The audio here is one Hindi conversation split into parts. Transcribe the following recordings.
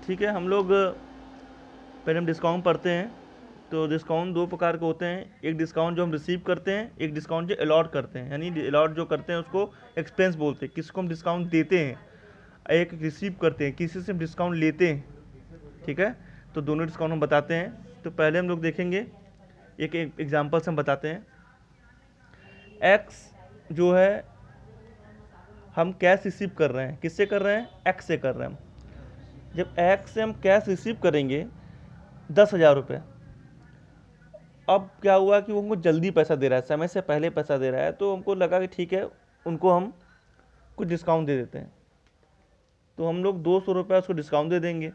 ठीक है, हम लोग पहले हम डिस्काउंट पढ़ते हैं। तो डिस्काउंट दो प्रकार के होते हैं, एक डिस्काउंट जो हम रिसीव करते हैं, एक डिस्काउंट जो अलॉट करते हैं। यानी अलॉट जो करते हैं उसको एक्सपेंस बोलते हैं, किसको हम डिस्काउंट देते हैं। एक रिसीव करते हैं, किसी से हम डिस्काउंट लेते हैं। ठीक है, तो दोनों डिस्काउंट हम बताते हैं। तो पहले हम लोग देखेंगे, एक एग्जांपल से हम बताते हैं। एक्स जो है हम कैश रिसीव कर रहे हैं, किससे कर रहे हैं, एक्स से कर रहे हैं हम। जब एक्स से हम कैश रिसीव करेंगे 10,000 रुपये, अब क्या हुआ कि वो हमको जल्दी पैसा दे रहा है, समय से पहले पैसा दे रहा है, तो हमको लगा कि ठीक है उनको हम कुछ डिस्काउंट दे देते हैं। तो हम लोग 200 रुपये उसको डिस्काउंट दे देंगे।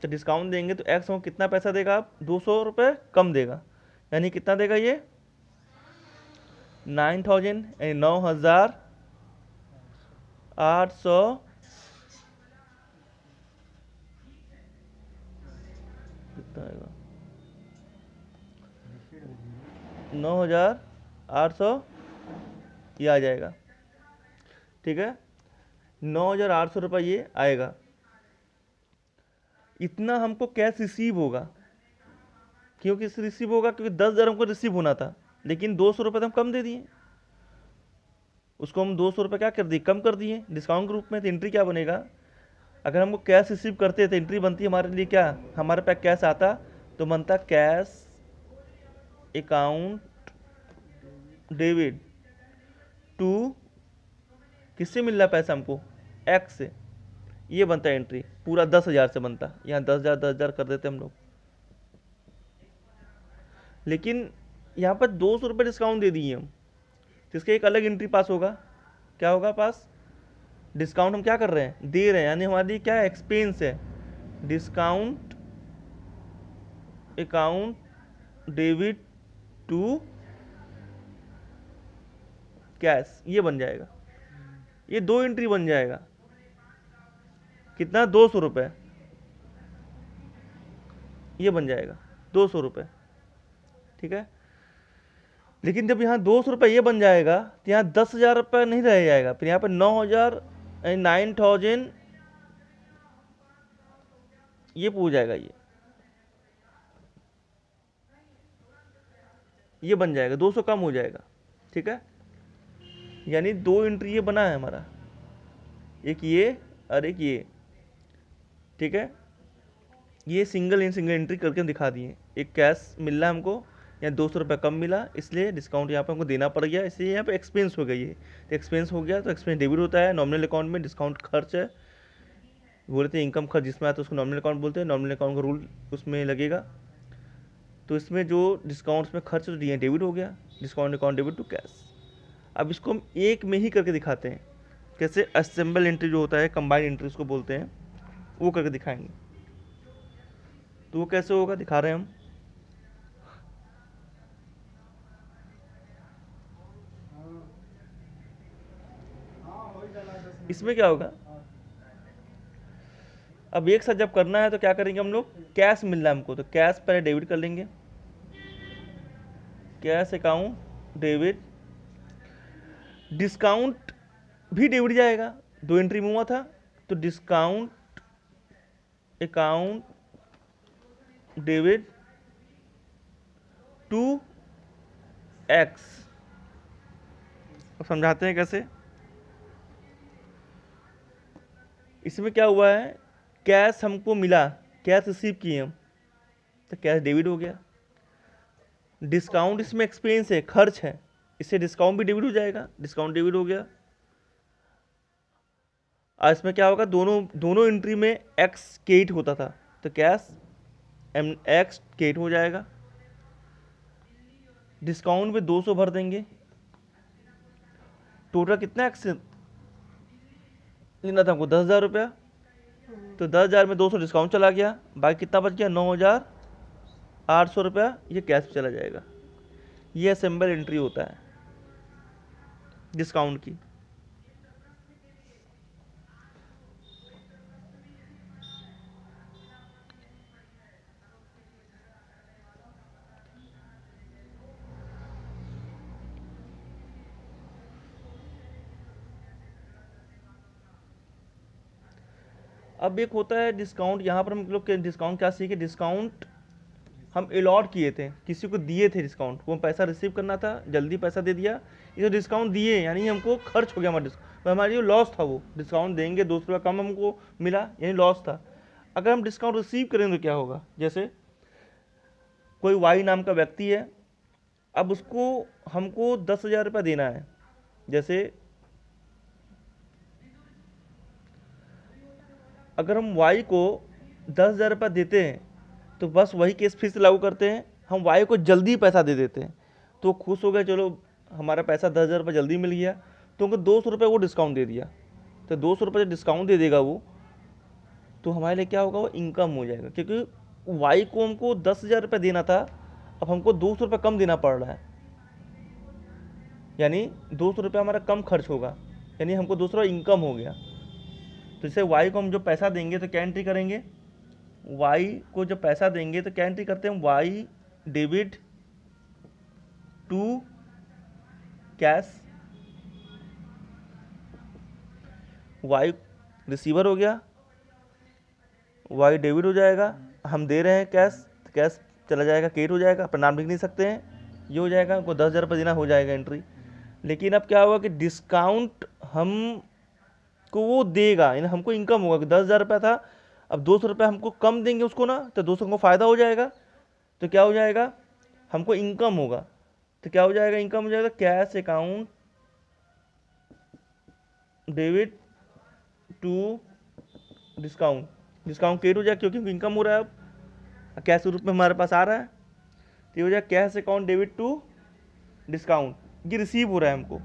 तो डिस्काउंट देंगे तो एक्स हमको कितना पैसा देगा, आप 200 रुपये कम देगा। यानी कितना देगा ये 9,000, यानी 9,800 कितना आएगा, 9,800 ये आ जाएगा। ठीक है, 9,800 रुपये ये आएगा। इतना हमको कैश रिसीव होगा, क्योंकि रिसीव होगा क्योंकि 10,000 हमको रिसीव होना था, लेकिन 200 रुपये तो हम कम दे दिए। उसको हम 200 रुपये क्या कर दिए, कम कर दिए डिस्काउंट के रूप में। तो एंट्री क्या बनेगा, अगर हमको कैश रिसीव करते तो एंट्री बनती हमारे लिए क्या, हमारे पास कैश आता तो बनता कैश अकाउंट डेबिट टू, किससे मिल रहा पैसा हमको, एक्स से। ये बनता है एंट्री, पूरा 10,000 से बनता। यहाँ 10,000 10,000 कर देते हम लोग, लेकिन यहाँ पर 200 रुपये डिस्काउंट दे दिए हम, तो इसका एक अलग एंट्री पास होगा। क्या होगा पास, डिस्काउंट हम क्या कर रहे हैं, दे रहे हैं, यानी हमारे लिए क्या एक्सपेंस है। Discount account debit to cash, ये बन जाएगा। ये दो एंट्री बन जाएगा। कितना, 200 रुपये, ये बन जाएगा 200 रुपये। ठीक है, लेकिन जब यहाँ 200 रुपये ये बन जाएगा तो यहाँ 10,000 रुपये नहीं रह जाएगा, फिर यहाँ पर 9,000 9,000 ये पूछ जाएगा, ये बन जाएगा, 200 कम हो जाएगा। ठीक है, यानी दो एंट्री ये बना है हमारा, एक ये और एक ये। ठीक है, ये सिंगल एंट्री करके हम दिखा दिए। एक कैश मिल रहा है हमको, यहाँ 200 रुपये कम मिला, इसलिए डिस्काउंट यहाँ पे हमको देना पड़ गया, इसलिए यहाँ पे एक्सपेंस हो गई है। तो एक्सपेंस हो गया तो एक्सपेंस डेबिट होता है नॉमिनल अकाउंट में। डिस्काउंट खर्च है, बोलते हैं इनकम खर्च जिसमें आता है उसको नॉमिनल अकाउंट बोलते हैं। नॉमिनल अकाउंट का रूल उसमें लगेगा। तो इसमें जो डिस्काउंट्स में खर्च तो दिए डेबिट हो गया, discount account debit to cash. अब इसको हम एक में ही करके दिखाते हैं, कैसे असेंबल एंट्री जो होता है, कंबाइंड एंट्री उसको बोलते हैं, वो करके दिखाएंगे। तो वो कैसे होगा दिखा रहे हैं हम। इसमें क्या होगा, अब एक साथ जब करना है तो क्या करेंगे हम लोग, कैश मिल रहा है हमको तो कैश पहले डेबिट कर लेंगे, कैश अकाउंट डेबिट। डिस्काउंट भी डेबिट जाएगा, दो एंट्री में हुआ था, तो discount account debit to x. अब समझाते हैं कैसे। इसमें क्या हुआ है, कैश हमको मिला, कैश रिसीव किए हम, तो कैश डेबिट हो गया। डिस्काउंट इसमें एक्सपेंस है, खर्च है, इससे डिस्काउंट भी डेबिट हो जाएगा, डिस्काउंट डेबिट हो गया। और इसमें क्या होगा, दोनों दोनों एंट्री में एक्स केट होता था, तो कैश एम एक्स केट हो जाएगा। डिस्काउंट में 200 भर देंगे, टोटल कितना एक्स लेना था हमको, 10,000 रुपया। तो 10,000 में 200 डिस्काउंट चला गया, बाकी कितना बच गया, 9,800 रुपया, ये कैश चला जाएगा। ये असेंबल एंट्री होता है डिस्काउंट की। अब एक होता है डिस्काउंट, यहाँ पर हम लोग डिस्काउंट क्या सीखे, डिस्काउंट हम अलॉट किए थे, किसी को दिए थे डिस्काउंट, वो पैसा रिसीव करना था, जल्दी पैसा दे दिया, ये डिस्काउंट दिए यानी हमको खर्च हो गया हमारा डिस्काउंट, हमारी लॉस था, वो डिस्काउंट देंगे 200 रुपये कम हमको मिला यानी लॉस था। अगर हम डिस्काउंट रिसीव करेंगे तो क्या होगा, जैसे कोई वाई नाम का व्यक्ति है, अब उसको हमको 10,000 रुपये देना है, जैसे अगर हम वाई को 10,000 रुपये देते हैं तो बस वही केस फिर से लागू करते हैं, हम वाई को जल्दी पैसा दे देते हैं, तो खुश हो गए, चलो हमारा पैसा 10,000 रुपये जल्दी मिल गया, तो उनको 200 रुपये वो डिस्काउंट दे दिया, तो 200 रुपये जो डिस्काउंट दे देगा वो, तो हमारे लिए क्या होगा, वो इनकम हो जाएगा, क्योंकि वाई को हमको 10,000 रुपये देना था, अब हमको 200 रुपये कम देना पड़ रहा है, यानी 200 रुपये हमारा कम खर्च होगा, यानी हमको 200 इनकम हो गया। तो जैसे वाई को हम जो पैसा देंगे तो क्या एंट्री करेंगे, वाई को जब पैसा देंगे तो क्या एंट्री करते हैं, y debit to cash, y receiver हो गया, वाई डेबिट हो जाएगा, हम दे रहे हैं कैश, तो कैश चला जाएगा, क्रेडिट हो जाएगा, अपना नाम लिख नहीं सकते हैं, ये हो जाएगा, हमको 10,000 रुपये देना हो जाएगा एंट्री। लेकिन अब क्या होगा कि डिस्काउंट हम को वो देगा, यानी हमको इनकम होगा कि 10,000 रुपये था, अब 200 रुपये हमको कम देंगे उसको ना, तो 200 को फ़ायदा हो जाएगा, तो क्या हो जाएगा, हमको इनकम होगा, तो क्या हो जाएगा, इनकम हो जाएगा, cash account debit to discount, discount credit हो जाएगा क्योंकि इनकम हो रहा है, अब कैश के रूप में हमारे पास आ रहा है, तो ये हो जाएगा cash account debit to discount, ये रिसीव हो रहा है हमको,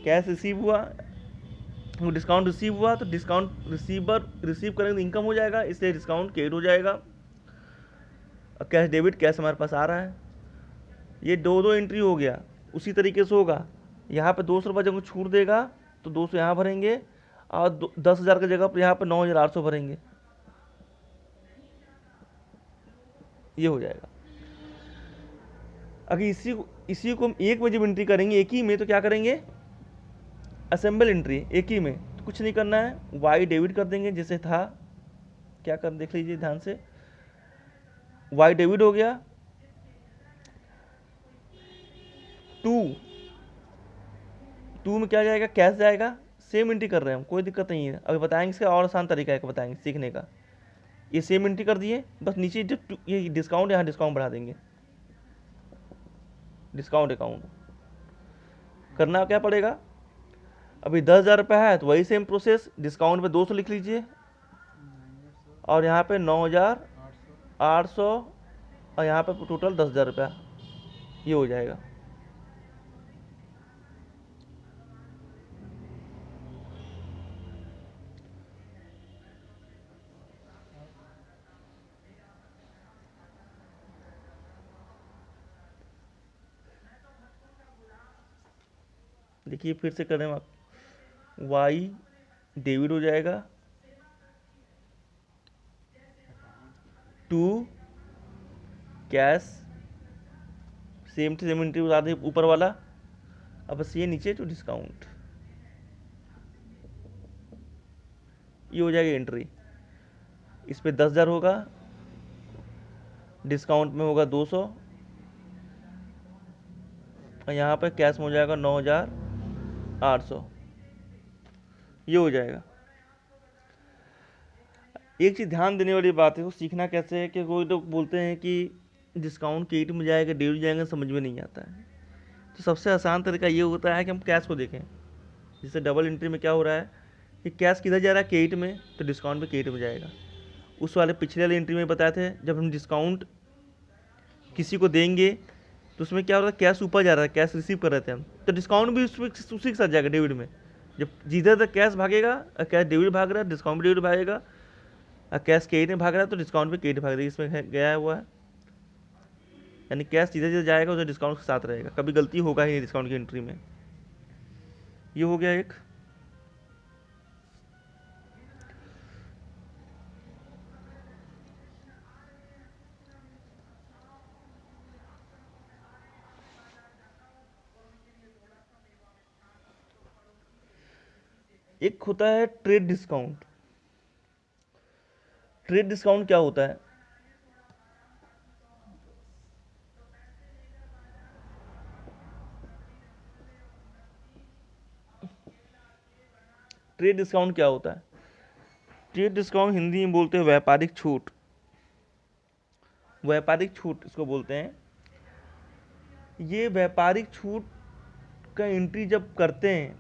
कैश रिसीव हुआ, वो डिस्काउंट रिसीव हुआ, तो डिस्काउंट रिसीव करेंगे तो इनकम हो जाएगा, इसलिए डिस्काउंट क्रेडिट हो जाएगा, और कैश डेबिट, कैश हमारे पास आ रहा है, ये दो एंट्री हो गया। उसी तरीके से होगा, यहाँ पे 200 रुपये जब छूट देगा तो 200 यहाँ भरेंगे, और 10,000 की जगह पर यहाँ पर 9,800 भरेंगे, ये हो जाएगा। अगर इसी को हम एक में जब एंट्री करेंगे एक ही में, तो क्या करेंगे, असेंबल एंट्री एक ही में, तो कुछ नहीं करना है, वाई डेबिट कर देंगे जैसे था, क्या कर देख लीजिए ध्यान से, वाई डेबिट हो गया, टू में क्या जाएगा, कैश जाएगा, सेम एंट्री कर रहे हैं हम, कोई दिक्कत नहीं है, अभी बताएंगे इसका और आसान तरीका है बताएंगे सीखने का, ये सेम एंट्री कर दिए, बस नीचे जब ये डिस्काउंट, यहाँ डिस्काउंट बढ़ा देंगे, डिस्काउंट अकाउंट करना क्या पड़ेगा, अभी 10,000 रुपये है तो वही सेम प्रोसेस, डिस्काउंट पे 200 लिख लीजिए, और यहाँ पे 9,800, और यहाँ पे टोटल 10,000 रुपया, ये हो जाएगा। देखिए फिर से करें आप, वाई डेबिट हो जाएगा, to cash, same to same entry बता दें ऊपर वाला, अब बस ये नीचे टू डिस्काउंट, ये हो जाएगी एंट्री, इस पे 10,000 होगा, डिस्काउंट में होगा 200, और यहाँ पे कैश में हो जाएगा 9,800, ये हो जाएगा। एक चीज़ ध्यान देने वाली बात है, वो सीखना कैसे है कि कोई लोग बोलते हैं कि डिस्काउंट क्रेडिट में जाएगा डेबिट जाएगा, समझ में नहीं आता है, तो सबसे आसान तरीका ये होता है कि हम कैश को देखें, जैसे डबल एंट्री में क्या हो रहा है कि कैश किधर जा रहा है, क्रेडिट में, तो डिस्काउंट पे क्रेडिट में जाएगा। उस वाले पिछले वाले एंट्री में बताए थे, जब हम डिस्काउंट किसी को देंगे तो उसमें क्या हो रहा है, कैश ऊपर जा रहा है, कैश रिसीव कर रहे थे हम, तो डिस्काउंट भी उसमें उसी के साथ जाएगा डेबिट में, जब जिधर तक कैश भागेगा, कैश डेबिट भाग रहा है, डिस्काउंट भी डेबिट भागेगा, और कैश क्रेडिट में भाग रहा है तो डिस्काउंट भी क्रेडिट भाग रहा है, इसमें गया हुआ है, यानी कैश जिधर जिधर जाएगा उधर डिस्काउंट के साथ रहेगा, कभी गलती होगा ही नहीं डिस्काउंट की एंट्री में। ये हो गया एक। एक होता है ट्रेड डिस्काउंट, ट्रेड डिस्काउंट क्या होता है? ट्रेड डिस्काउंट क्या होता है? ट्रेड डिस्काउंट हिंदी में बोलते हैं व्यापारिक छूट। व्यापारिक छूट इसको बोलते हैं। ये व्यापारिक छूट का एंट्री जब करते हैं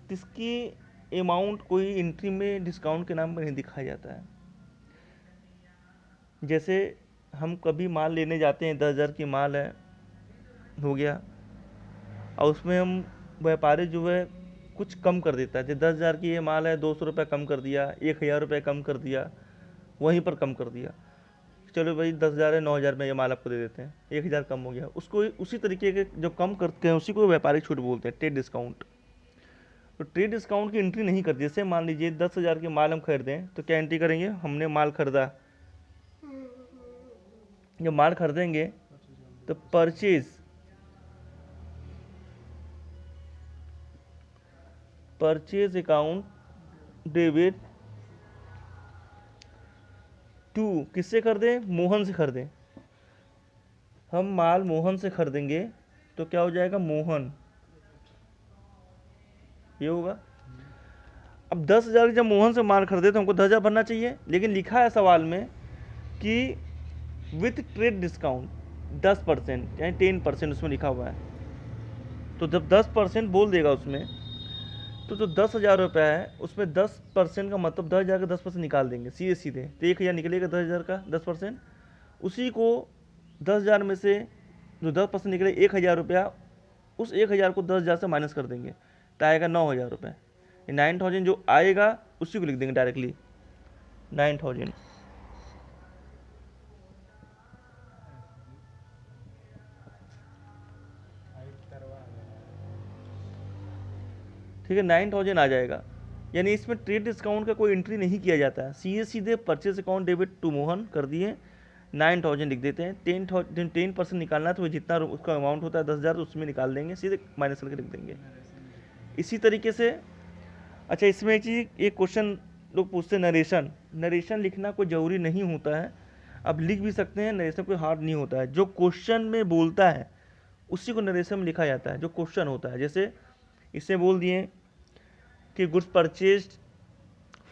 तो इसकी अमाउंट कोई एंट्री में डिस्काउंट के नाम पर नहीं दिखाया जाता है। जैसे हम कभी माल लेने जाते हैं, 10,000 की माल है, हो गया, और उसमें हम व्यापारी जो है कुछ कम कर देता है। जैसे 10,000 की ये माल है, 200 रुपये कम कर दिया, 1,000 रुपये कम कर दिया, वहीं पर कम कर दिया। चलो भाई 10,000 है, 9,000 में ये माल आपको दे देते हैं, 1,000 कम हो गया। उसको उसी तरीके के जो कम करते हैं उसी को व्यापारिक छूट बोलते हैं, ट्रेड डिस्काउंट। तो ट्रेड डिस्काउंट की एंट्री नहीं करती। जैसे मान लीजिए 10,000 के माल हम खरीदें तो क्या एंट्री करेंगे? हमने माल खरीदा, जब माल खरीदेंगे तो परचेज अकाउंट डेबिट टू, किससे खरीदें? मोहन से खरीदें। हम माल मोहन से खरीदेंगे तो क्या हो जाएगा? मोहन, ये होगा। अब 10,000 जब मोहन से माल खरीदे तो हमको 10,000 भरना चाहिए, लेकिन लिखा है सवाल में कि विथ ट्रेड डिस्काउंट 10%, यानी 10% उसमें लिखा हुआ है। तो जब 10% बोल देगा उसमें, तो जो 10,000 रुपये है उसमें 10% का मतलब 10,000 का 10% निकाल देंगे सीधे सीधे। तो 1,000 निकलेगा 10,000 का 10%, उसी को 10,000 में से जो 10% निकले 1,000 रुपया, उस 1,000 को 10,000 से माइनस कर देंगे तो आएगा 9,000 रुपये। 9,000 जो आएगा उसी को लिख देंगे डायरेक्टली 9,000। ठीक है, 9,000 आ जाएगा। यानी इसमें ट्रेड डिस्काउंट का कोई एंट्री नहीं किया जाता है, सीधे सीधे purchase account debit to Mohan कर दिए, 9,000 लिख देते हैं। 10% निकालना है तो जितना उसका अमाउंट होता है 10,000 उसमें निकाल देंगे, सीधे माइनस करके लिख देंगे। इसी तरीके से अच्छा, इसमें एक चीज़, एक क्वेश्चन लोग पूछते हैं, नरेशन लिखना कोई ज़रूरी नहीं होता है, अब लिख भी सकते हैं। नरेशन कोई हार्ड नहीं होता है, जो क्वेश्चन में बोलता है उसी को नरेशन में लिखा जाता है, जो क्वेश्चन होता है। जैसे इससे बोल दिए कि गुड्स परचेज्ड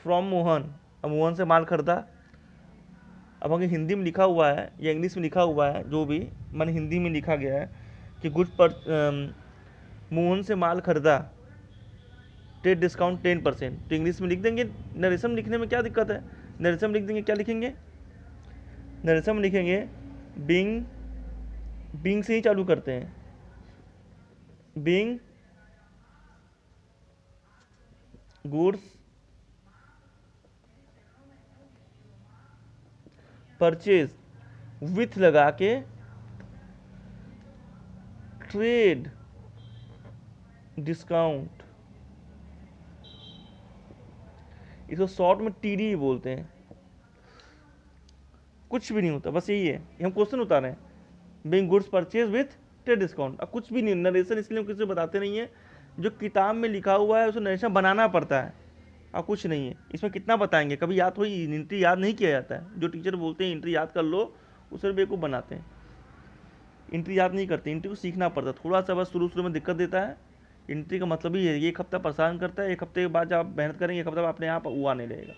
फ्रॉम मोहन, अब मोहन से माल खरीदा। अब अगर हिंदी में लिखा हुआ है या इंग्लिश में लिखा हुआ है, जो भी मैंने हिंदी में लिखा गया है कि गुड्स पर मोहन से माल खरीदा, ट्रेड डिस्काउंट 10%, तो इंग्लिश में लिख देंगे। नरेशन में लिखने में क्या दिक्कत है? नरेशन में लिख देंगे, क्या लिखेंगे? नरेशन में लिखेंगे बीइंग से ही चालू करते हैं, बीइंग गुड्स परचेज विथ लगा के ट्रेड डिस्काउंट, इसको शॉर्ट में टीडी ही बोलते हैं। कुछ भी नहीं होता, बस यही है, हम क्वेश्चन उतारे हैं, being goods purchase with trade discount. अब कुछ भी नहीं, नरेशन इसलिए हम किसी को बताते नहीं है, जो किताब में लिखा हुआ है उसे नरेशन बनाना पड़ता है, और कुछ नहीं है इसमें। कितना बताएंगे, कभी याद हो, एंट्री याद नहीं किया जाता है। जो टीचर बोलते हैं एंट्री याद कर लो, उसे बेवकूफ़ बनाते हैं। एंट्री याद नहीं करते, एंट्री को सीखना पड़ता है थोड़ा सा, बस शुरू में दिक्कत देता है। एंट्री का मतलब ही है, एक हफ्ता परेशान करता है, एक हफ्ते के बाद जब आप मेहनत करेंगे, एक हफ्ता अपने आप वो आने लगेगा,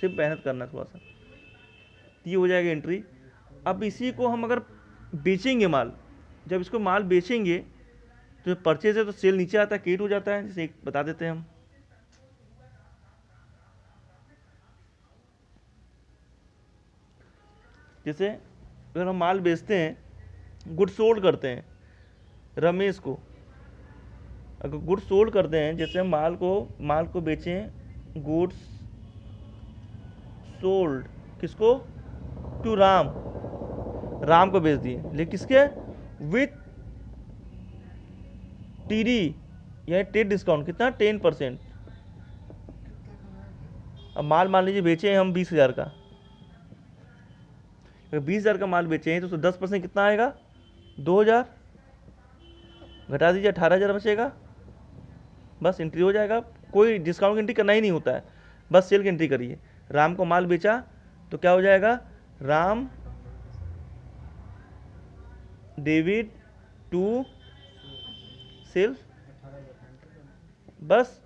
सिर्फ मेहनत करना थोड़ा सा, ये हो जाएगा एंट्री। अब इसी को हम अगर बेचेंगे माल, जब इसको माल बेचेंगे तो परचेज है तो सेल नीचे आता है, क्रेडिट हो जाता है। जैसे एक बता देते हैं हम, जैसे अगर हम माल बेचते हैं, गुड सोल्ड करते हैं रमेश को, अगर गुड सोल्ड करते हैं, जैसे हम माल को बेचें, गुड्स सोल्ड, किसको? टू राम को बेच दिए, लेकिन किसके? विथ टीडी यानी ट्रेड डिस्काउंट, कितना? 10%। अब माल मान लीजिए बेचे हैं हम 20,000 का, अगर 20,000 का माल बेचे हैं तो 10% कितना आएगा? 2,000, घटा दीजिए 18,000 बचेगा, बस एंट्री हो जाएगा। कोई डिस्काउंट की एंट्री करना ही नहीं होता है, बस सेल की एंट्री करिए। राम को माल बेचा तो क्या हो जाएगा, राम डेविड टू सिर्फ बस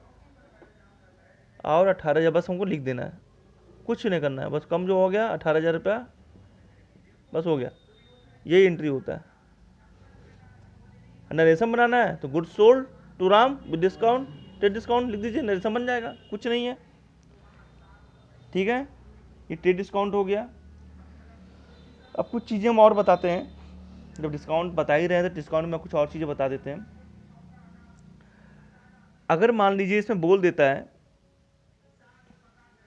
और 18,000, बस हमको लिख देना है, कुछ नहीं करना है, बस कम जो हो गया 18,000 रुपया, बस हो गया। यही एंट्री होता है। नरेशन बनाना है तो goods sold to Ram with discount, trade discount लिख दीजिए, नरेशन बन जाएगा, कुछ नहीं है। ठीक है, ये ट्रेड डिस्काउंट हो गया। अब कुछ चीज़ें हम और बताते हैं, जब डिस्काउंट बता ही रहे हैं तो डिस्काउंट में कुछ और चीज़ें बता देते हैं। अगर मान लीजिए इसमें बोल देता है,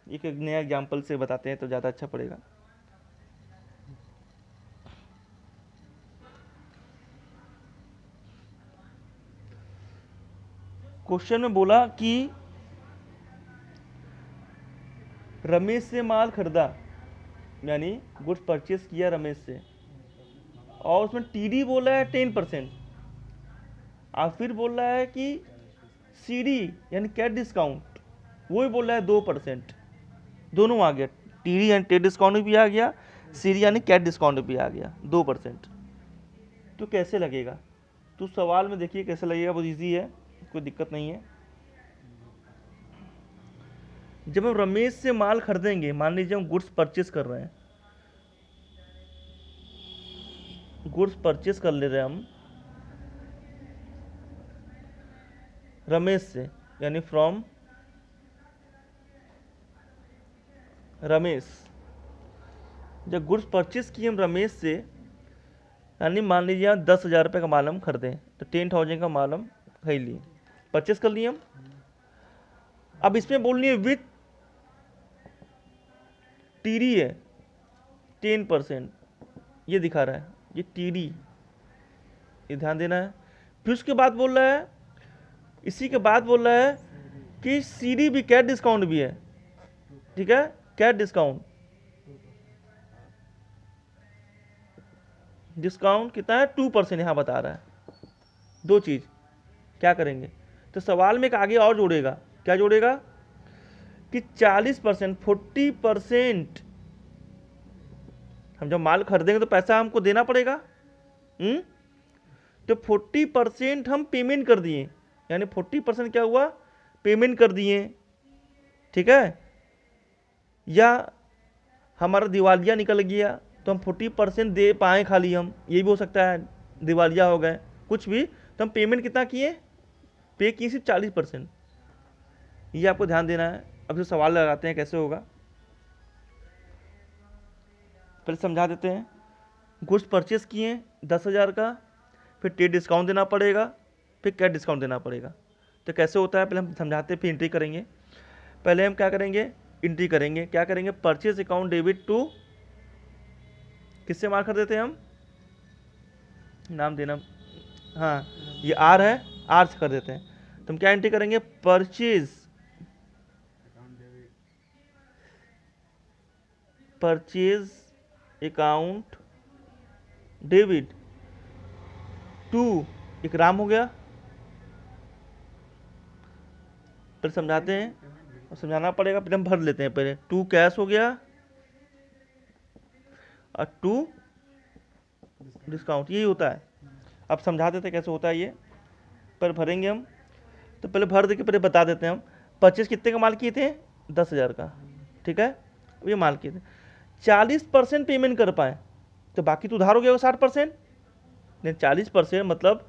एक नया एग्जाम्पल से बताते हैं तो ज़्यादा अच्छा पड़ेगा। क्वेश्चन में बोला कि रमेश से माल खरीदा, यानी गुड्स परचेस किया रमेश से, और उसमें टीडी बोला है 10%, और फिर बोल रहा है कि सीडी यानी कैश डिस्काउंट वो ही बोल रहा है 2%, दोनों आ गया, टीडी यानी ट्रेड डिस्काउंट भी आ गया, सीडी यानी कैश डिस्काउंट भी आ गया 2%। तो कैसे लगेगा, तो सवाल में देखिए कैसे लगेगा, बहुत ईजी है, कोई दिक्कत नहीं है। जब हम रमेश से माल खरीदेंगे, मान लीजिए हम गुड्स परचेस कर रहे हैं, गुड्स परचेस कर ले रहे हैं हम रमेश से, यानी फ्रॉम रमेश। जब गुड्स परचेस किए हम रमेश से, यानी मान लीजिए यहाँ 10,000 रुपये का माल हम खरीदें, तो 10,000 का माल हम खरीद लिए, परचेस कर लिए हम। अब इसमें बोलनी है विथ टीडी है 10%, ये दिखा रहा है, ये टीडी, ये ध्यान देना है। फिर उसके बाद बोल रहा है, इसी के बाद बोल रहा है कि सीडी भी कैश डिस्काउंट भी है, ठीक है, कैश डिस्काउंट, डिस्काउंट कितना है 2% यहाँ बता रहा है। दो चीज क्या करेंगे, तो सवाल में एक आगे और जोड़ेगा, क्या जोड़ेगा कि 40%, 40% हम जब माल खरीदेंगे तो पैसा हमको देना पड़ेगा, तो 40% हम पेमेंट कर दिए, यानी 40% क्या हुआ, पेमेंट कर दिए, ठीक है, या हमारा दिवालिया निकल गया तो हम 40% दे पाए खाली हम, ये भी हो सकता है, दिवालिया हो गए कुछ भी, तो हम पेमेंट कितना किए, पे किए सिर्फ 40%, ये आपको ध्यान देना है। अब जो सवाल लगाते हैं कैसे होगा, पहले समझा देते हैं। गुड्स परचेस किए 10,000 का, फिर ट्रेड डिस्काउंट देना पड़ेगा, फिर कैश डिस्काउंट देना पड़ेगा, तो कैसे होता है पहले हम समझाते हैं, फिर एंट्री करेंगे। पहले हम क्या करेंगे, एंट्री करेंगे, क्या करेंगे, परचेस अकाउंट डेबिट टू, किससे माल खरीदे थे हम, नाम देना, हाँ ये आर है, आर से कर देते हैं, तो हम क्या एंट्री करेंगे, परचेज अकाउंट डेबिट टू, एक राम हो गया, फिर समझाते हैं, और समझाना पड़ेगा, फिर हम भर लेते हैं, पहले टू कैश हो गया और टू डिस्काउंट, यही होता है। अब समझा देते कैसे होता है ये, पर भरेंगे हम, तो पहले भर दे के पहले बता देते हैं हम, परचेज कितने का माल किए थे, 10,000 का, ठीक है, ये माल किए थे, 40% पेमेंट कर पाए, तो बाकी तो उधार हो गया 60%, नहीं 40% मतलब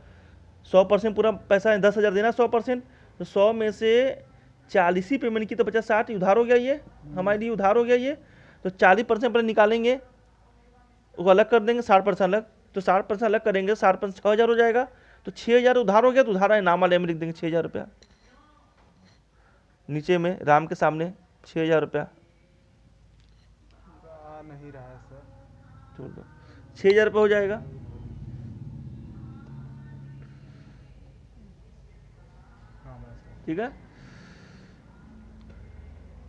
100% पूरा पैसा 10,000 देना 100%, तो 100 में से 40 ही पेमेंट की, तो बचा 60, उधार हो गया, ये हमारे लिए उधार हो गया ये, तो 40% पहले निकालेंगे, वो अलग कर देंगे, 60% अलग, तो 60% अलग करेंगे, 60% 6,000 हो जाएगा, तो 6,000 उधार हो गया, तो उधार है नाम वाले में लिख देंगे 6,000 रुपया, नीचे में राम के सामने 6,000 रुपया नहीं रहा है सर, छोड़ दो, 6,000 रुपये हो जाएगा, ठीक है,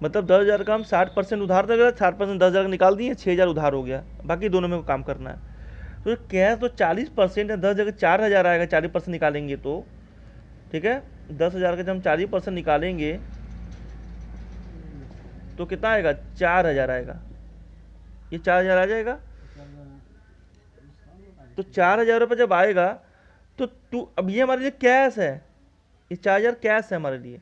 मतलब 10,000 का हम 60% उधार दे, 60% 10,000 का निकाल दिए, 6,000 उधार हो गया, बाकी दोनों में काम करना है। तो कैश तो 40% है, 10 जगह 4,000 आएगा, 40% निकालेंगे तो, ठीक है, 10,000 का जब हम 40% निकालेंगे तो कितना आएगा, 4,000 आएगा, ये 4,000 आ जाएगा। तो 4,000 रुपये जब आएगा तो तू, अब ये हमारे लिए कैश है, ये 4,000 कैश है हमारे लिए।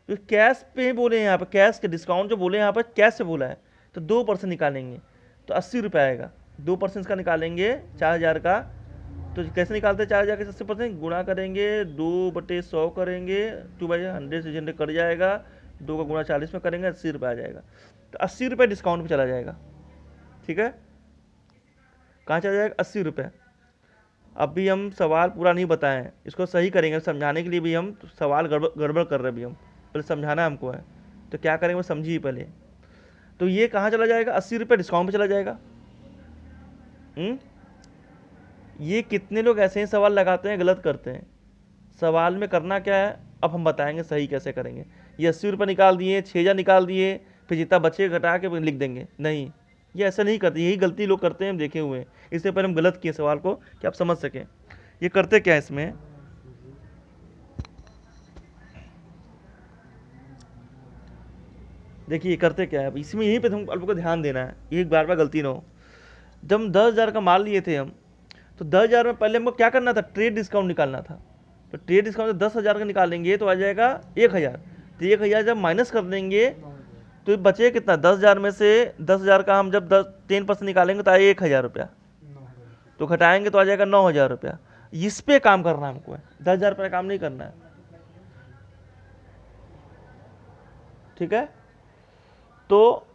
तो कैश पे ही बोले यहाँ पर, कैश के डिस्काउंट जो बोले यहाँ पर कैश से बोला है, तो 2% निकालेंगे तो 80 रुपये आएगा। 2% का निकालेंगे 4,000 का, तो कैसे निकालते हैं 4,000 के 80%? गुणा करेंगे 2/100 करेंगे, 2/100 से जनरेट कट जाएगा, 2 का गुणा 40 में करेंगे, 80 रुपये आ जाएगा। तो 80 रुपये डिस्काउंट पे चला जाएगा। ठीक है, कहाँ चला जाएगा? 80 रुपये। अभी हम सवाल पूरा नहीं बताएं, इसको सही करेंगे समझाने के लिए भी। हम सवाल गड़बड़ कर रहे हैं अभी, हम पहले समझाना हमको है, तो क्या करेंगे वो समझिए पहले। तो ये कहाँ चला जाएगा? 80 रुपये डिस्काउंट पे चला जाएगा। ये कितने लोग ऐसे ही सवाल लगाते हैं, गलत करते हैं। सवाल में करना क्या है अब हम बताएंगे सही कैसे करेंगे। ये 80 रुपये निकाल दिए, 6,000 निकाल दिए, फिर जितना बचे घटा के लिख देंगे, नहीं, ये ऐसा नहीं करते। यही गलती लोग करते हैं, हम देखे हुए हैं। इससे पहले हम गलत किए सवाल को कि आप समझ सकें। ये करते क्या है इसमें, देखिए करते क्या है इसमें, यहीं पे हम आपको ध्यान देना है, ये बार बार गलती ना हो। जब हम 10,000 का माल लिए थे हम, तो 10,000 में पहले हमको क्या करना था? ट्रेड डिस्काउंट निकालना था। तो ट्रेड डिस्काउंट 10,000 का निकालेंगे तो आ जाएगा 1,000। तो 1,000 जब माइनस कर देंगे तो बचे कितना? 10,000 में से 10,000 का हम जब 10% निकालेंगे तो आए 1,000 रुपया, तो घटाएंगे तो आ जाएगा 9,000 रुपया। इस पे काम करना है हमको, 10,000 रुपये काम नहीं करना है। ठीक है, तो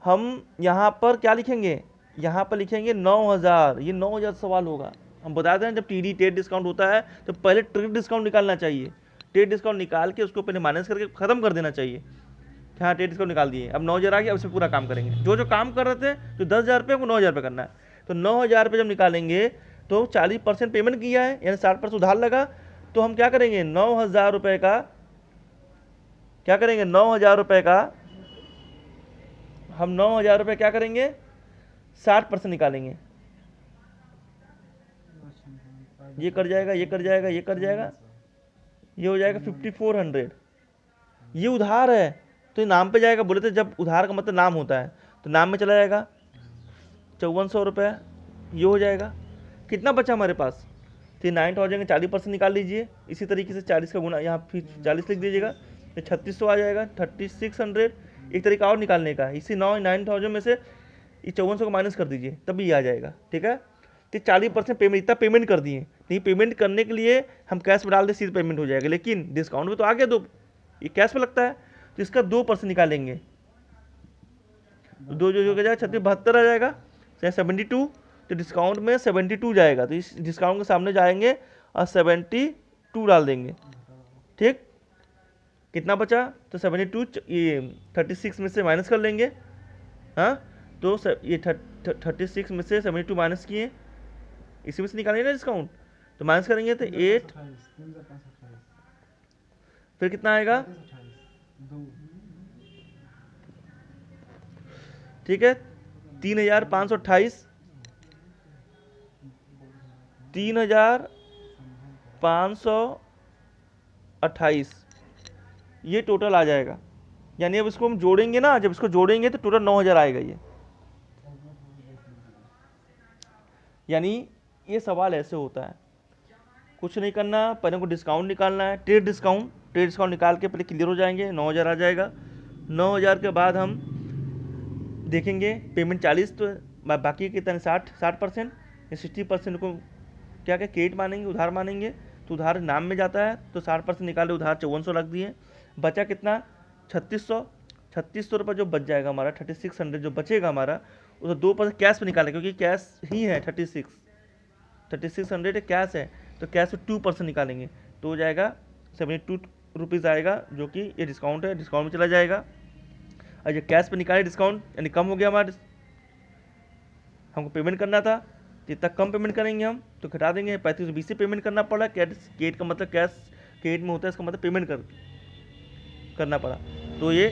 हम यहाँ पर क्या लिखेंगे? यहाँ पर लिखेंगे 9,000। ये 9,000 सवाल होगा। हम बता दें जब टीडी ट्रेड डिस्काउंट होता है तो पहले ट्रेड डिस्काउंट निकालना चाहिए। ट्रेड डिस्काउंट निकाल के उसको पहले माइनस करके खत्म कर देना चाहिए। हाँ, ट्रेड डिस्काउंट निकाल दिए, अब 9,000 आ गया, अब इसमें पूरा काम करेंगे। जो जो काम कर रहे थे, जो 10,000 रुपये को 9,000 रुपये करना है। तो 9,000 रुपये जब निकालेंगे तो 40% पेमेंट किया है, यानी 60% उधार लगा। तो हम क्या करेंगे? 9,000 रुपये का क्या करेंगे? 9,000 रुपये का हम 9,000 रुपये क्या करेंगे? 60% निकालेंगे। ये कर जाएगा, ये कर जाएगा, ये कर जाएगा, ये हो जाएगा 5,400। ये उधार है तो ये नाम पे जाएगा। बोले थे जब उधार का मतलब नाम होता है तो नाम में चला जाएगा। 5,400 रुपये ये हो जाएगा। कितना बचा हमारे पास? तो 9,000 का 40% निकाल लीजिए। इसी तरीके से 40 का गुना, यहाँ फिर 40 लिख दीजिएगा, तो 3,600 आ जाएगा। 3,600 एक तरीका और निकालने का, इसी 9,000 में से ये 5,400 को माइनस कर दीजिए, तभी ये आ जाएगा। ठीक है, तो 40% पेमेंट, इतना पेमेंट कर दिए। नहीं, पेमेंट करने के लिए हम कैश में डाल दे, सीधे पेमेंट हो जाएगा। लेकिन डिस्काउंट में तो आ गया 2, ये कैश में लगता है, तो इसका 2% निकालेंगे। 2 जो जाएगा 36, 72 आ जाएगा, 72। तो डिस्काउंट में 72 जाएगा, तो इस डिस्काउंट के सामने जाएंगे और 72 डाल देंगे। ठीक, कितना बचा? तो 72 ये 36 में से माइनस कर लेंगे। हाँ, तो ये 36 में से 72 माइनस किए, इसी में से निकालेंगे ना डिस्काउंट, तो माइनस करेंगे तो 8, फिर कितना आएगा? ठीक है, 3,528, 3,528 ये टोटल आ जाएगा। यानी अब इसको हम जोड़ेंगे ना, जब इसको जोड़ेंगे तो टोटल 9,000 आएगा ये। यानी ये सवाल ऐसे होता है, कुछ नहीं करना, पहले को डिस्काउंट निकालना है। ट्रेड डिस्काउंट निकाल के पहले क्लियर हो जाएंगे, 9,000 आ जाएगा। 9,000 के बाद हम देखेंगे पेमेंट 40, तो बाकी कितने 60% या 60% को क्या क्रेडिट मानेंगे, उधार मानेंगे। तो उधार नाम में जाता है, तो 60% निकाले, उधार 5,400 रख दिए। बचा कितना? 3,600 रुपये जो बच जाएगा हमारा, 3,600 जो बचेगा हमारा, उसे 2% कैश में निकालें, क्योंकि कैश ही है 3,600 कैश है, तो कैश में 2% निकालेंगे, तो हो जाएगा 72 रुपीज़ आएगा, जो कि ये डिस्काउंट है, डिस्काउंट में चला जाएगा। और जो कैश पे निकाले डिस्काउंट, यानी कम हो गया हमारा, हमको पेमेंट करना था, जितना कम पेमेंट करेंगे हम तो घटा देंगे। 3520 से पेमेंट करना पड़ा। क्रेडिट का मतलब कैश क्रेडिट में होता है, इसका मतलब पेमेंट करना पड़ा। तो ये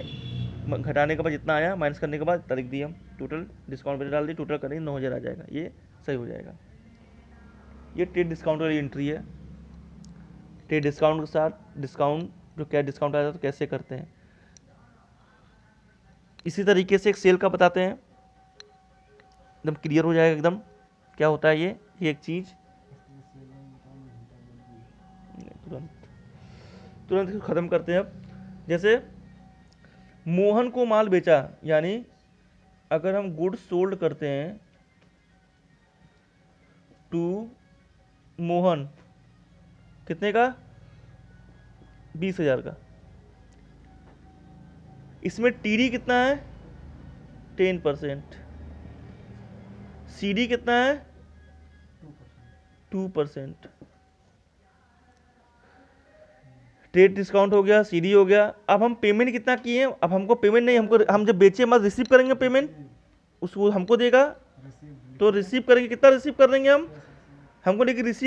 घटाने के बाद जितना आया माइनस करने के बाद तारीख दी, हम टोटल डिस्काउंट पे डाल दी, टोटल करेंगे 9,000 आ जाएगा। ये सही हो जाएगा। ये ट्रेड डिस्काउंट वाली एंट्री है। ट्रेड डिस्काउंट के साथ डिस्काउंट जो क्या डिस्काउंट आ जाता है तो कैसे करते हैं। इसी तरीके से एक सेल का बताते हैं। एकदम क्लियर हो जाएगा एकदम क्या होता है ये एक चीज़। तुरंत तुरंत इसको ख़त्म करते हैं अब। जैसे मोहन को माल बेचा, यानी अगर हम गुड्स सोल्ड करते हैं टू मोहन, कितने का? 20,000 का। इसमें टीडी कितना है? 10%। सीडी कितना है? 2%। ट्रेड डिस्काउंट हो गया, सीडी हो गया। अब हम पेमेंट कितना किए हैं? अब हमको पेमेंट नहीं, हमको हम जब बेचे मत रिसीव करेंगे पेमेंट, उसको हमको देगा तो रिसीव करेंगे। कितना रिसीव कर लेंगे हम? हमको लेकिन रिसीव